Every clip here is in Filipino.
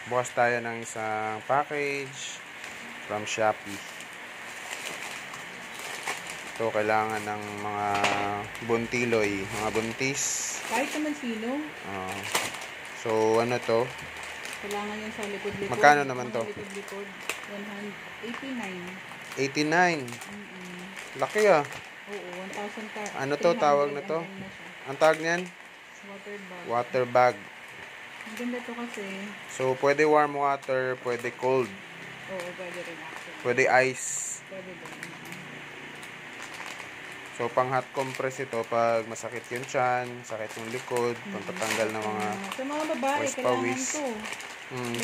Bukas tayo ng isang package from Shopee. Ito kailangan ng mga buntiloy, mga buntis. Kahit naman sino. So ano to? Kailangan yan sa likod-likod. Magkano naman to? Likod-likod. 189. 89. Laki ah. Oo, 1,000 ka. Ano to tawag na to? Ang tawag niyan? Water bag. Water bag. Ang ganda to kasi. So pwede warm water, pwede cold. Oo, pwede rin actually. Pwede ice. Pwede din. So pang hot compress ito pag masakit yung tiyan, sakit yung likod, pagtatanggal ng mga sa mga babae, kailangan to.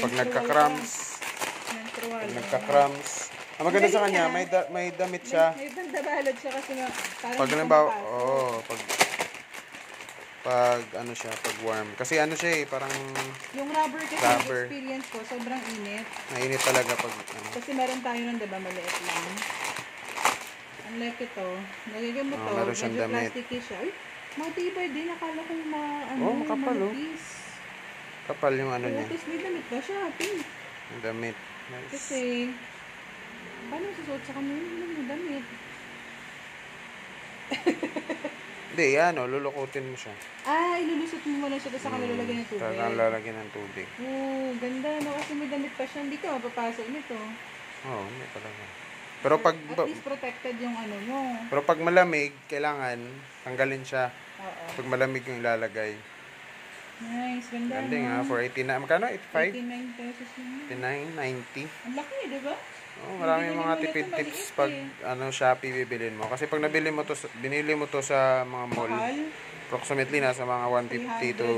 Pag nagka-cramps. Menstrual. Pag nagka-cramps. Ang maganda sa kanya, may damit siya. May bandabalad siya kasi parang pag halimbawa, pag ano siya, pag warm. Kasi ano siya parang yung rubber kasi experience ko, sobrang init. Mainit talaga pag ano. Kasi meron tayo nun, diba, maliit lang. Unlike ito, nagiging mo to, medyo plasticky siya. Ay, matibay din, akala ko yung makapal manipis. Kapal yung ano niya. Tapos may damit ba siya, pink. Damit. Nice. Kasi, paano susuot sa kanya yung damit? Hindi, lulukutin mo siya. Ilulusot mo lang siya sa kanila lalagyan ng tubig. Talagang lalagyan ng tubig. Ganda, no? Kasi may damit pa siya. Hindi ka mapapasok nito. Hindi talaga. Pero pag at least protected yung ano mo. Pero pag malamig, kailangan tanggalin siya. Oo. Pag malamig yung ilalagay. Nice, ganda. Ganda nga, for 89. Magkano? 85? 89 pesos yun. 89, 90. Ang laki, di ba? Marami mga tipid tips pag Shopee bibilin mo. Kasi pag binili mo to sa mga mall, approximately nasa mga 150 to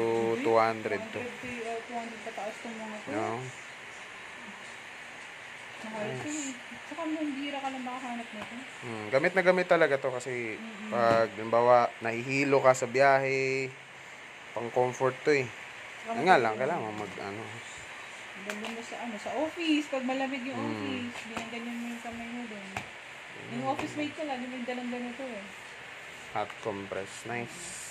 200 to. 200 pataas ng mga to. No? Saka mumbira ka lang makahanap nito. Gamit na gamit talaga to kasi pag halimbawa nahihilo ka sa biyahe, pang comfort to eh. Nga lang, kailangan Ganda mo sa office, pag malamig yung office, ganyan mo yung kamay mo doon. Yung office mate ko lang, yung dalang ganito eh. Hot compress, nice.